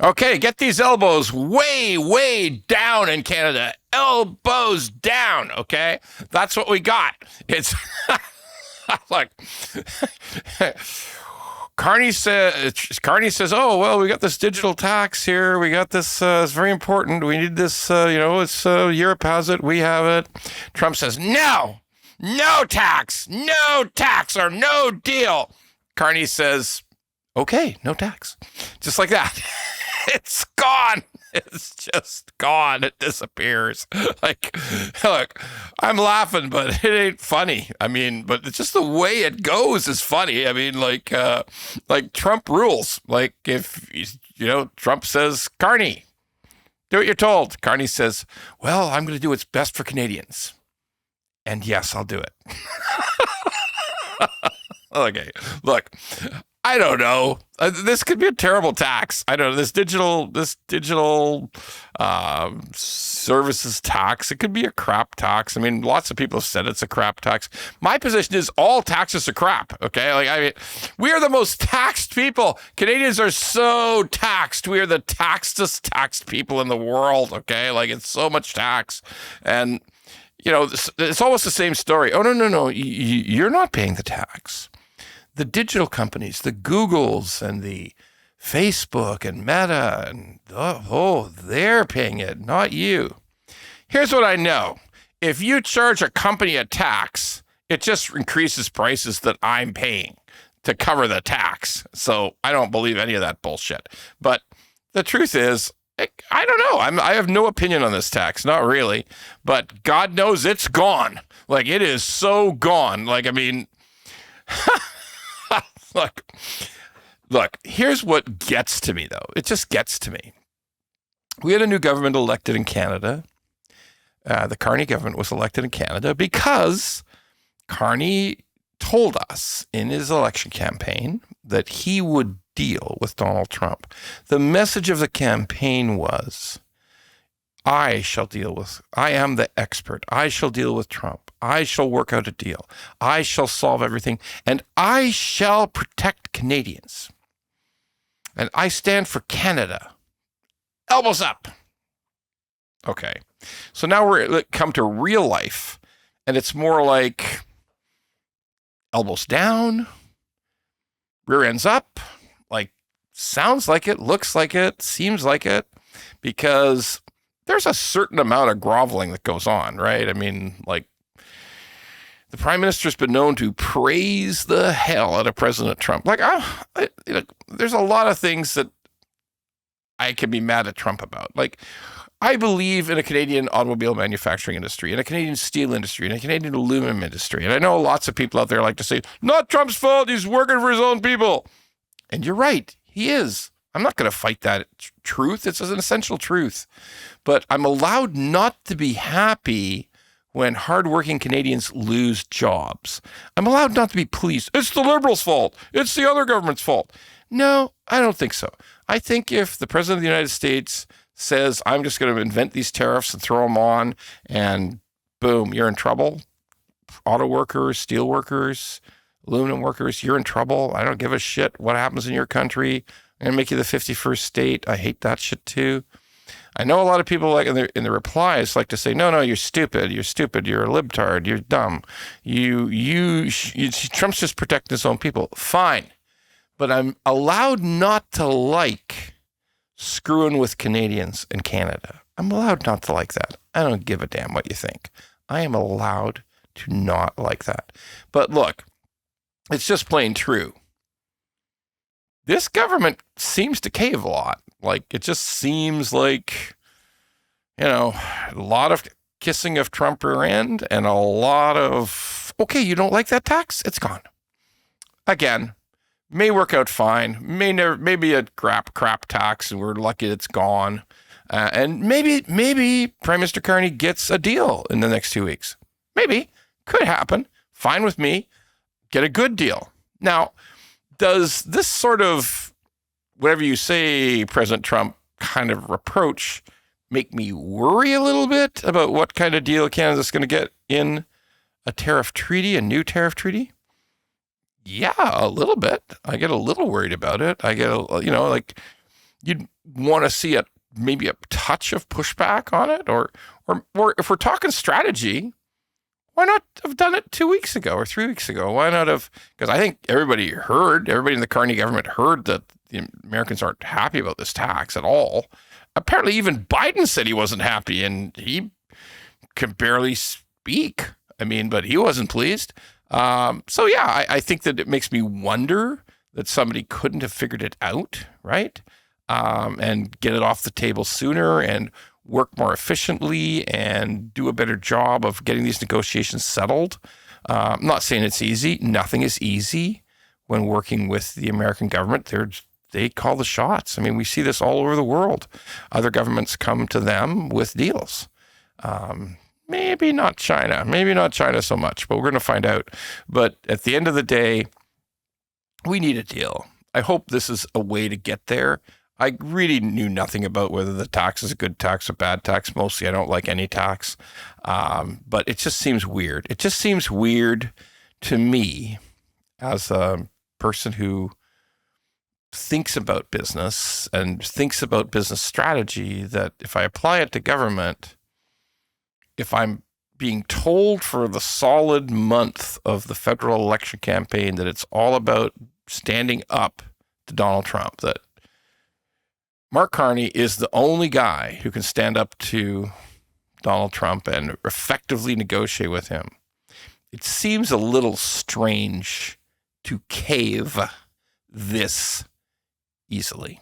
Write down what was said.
Okay, get these elbows way, way down in Canada. Elbows down, okay? That's what we got. It's like Carney says, "Oh well, we got this digital tax here. We got this. It's very important. We need this. It's Europe has it. We have it." Trump says, "No, no tax, or no deal." Carney says, "Okay, no tax," just like that. It's gone. It's just gone. It disappears. Like, look, I'm laughing, but it ain't funny. I mean, but it's just the way it goes is funny. I mean, like Trump rules. Like if Trump says, "Carney, do what you're told." Carney says, "Well, I'm going to do what's best for Canadians, and yes, I'll do it." Okay, look, I don't know. This could be a terrible tax. I don't know. This digital services tax. It could be a crap tax. I mean, lots of people have said it's a crap tax. My position is all taxes are crap. Okay, we are the most taxed people. Canadians are so taxed. We are the taxed people in the world. Okay, like it's so much tax, and it's almost the same story. Oh no, you're not paying the tax. The digital companies, the Googles and the Facebook and Meta, and they're paying it, not you. Here's what I know. If you charge a company a tax, it just increases prices that I'm paying to cover the tax. So I don't believe any of that bullshit. But the truth is, I don't know. I have no opinion on this tax, not really. But God knows it's gone. Like, it is so gone. Like, I mean... Look, here's what gets to me, though. It just gets to me. We had a new government elected in Canada. The Carney government was elected in Canada because Carney told us in his election campaign that he would deal with Donald Trump. The message of the campaign was, I am the expert. I shall deal with Trump. I shall work out a deal. I shall solve everything. And I shall protect Canadians. And I stand for Canada. Elbows up. Okay. So now we're come to real life. And it's more like elbows down, rear ends up. Like, sounds like it, looks like it, seems like it. Because there's a certain amount of groveling that goes on, right? I mean, like, the prime minister's been known to praise the hell out of President Trump. Like, there's a lot of things that I can be mad at Trump about. Like, I believe in a Canadian automobile manufacturing industry, in a Canadian steel industry, in a Canadian aluminum industry. And I know lots of people out there like to say, not Trump's fault, he's working for his own people. And you're right, he is. I'm not going to fight that truth. It's an essential truth. But I'm allowed not to be happy when hardworking Canadians lose jobs. I'm allowed not to be pleased. It's the Liberals' fault. It's the other government's fault. No, I don't think so. I think if the President of the United States says, I'm just going to invent these tariffs and throw them on, and boom, you're in trouble. Auto workers, steel workers, aluminum workers, you're in trouble. I don't give a shit what happens in your country. I'm going to make you the 51st state. I hate that shit too. I know a lot of people like in the replies like to say, no, you're stupid, you're a libtard, you're dumb. Trump's just protecting his own people. Fine. But I'm allowed not to like screwing with Canadians in Canada. I'm allowed not to like that. I don't give a damn what you think. I am allowed to not like that. But look, it's just plain true. This government seems to cave a lot. Like, it just seems like, a lot of kissing of Trump rear end and a lot of, okay, you don't like that tax? It's gone. Again, may work out fine. Maybe a crap tax and we're lucky it's gone. And maybe Prime Minister Carney gets a deal in the next 2 weeks. Maybe. Could happen. Fine with me. Get a good deal. Now, does this sort of, whatever you say, President Trump kind of reproach make me worry a little bit about what kind of deal Canada's going to get in a tariff treaty, a new tariff treaty? Yeah, a little bit. I get a little worried about it. I get, you'd want to see maybe a touch of pushback on it, or if we're talking strategy, why not have done it 2 weeks ago or 3 weeks ago? Why not have? Because I think everybody in the Carney government heard that the Americans aren't happy about this tax at all. Apparently, even Biden said he wasn't happy, and he can barely speak. I mean, but he wasn't pleased. So yeah, I think that it makes me wonder that somebody couldn't have figured it out, right? And get it off the table sooner and work more efficiently and do a better job of getting these negotiations settled. I'm not saying it's easy. Nothing is easy when working with the American government. They call the shots. I mean, we see this all over the world. Other governments come to them with deals. Maybe not China so much, but we're going to find out. But at the end of the day, we need a deal. I hope this is a way to get there. I really knew nothing about whether the tax is a good tax or bad tax. Mostly, I don't like any tax. But it just seems weird. It just seems weird to me as a person who thinks about business and thinks about business strategy, that if I apply it to government, if I'm being told for the solid month of the federal election campaign that it's all about standing up to Donald Trump, that Mark Carney is the only guy who can stand up to Donald Trump and effectively negotiate with him, it seems a little strange to cave this easily.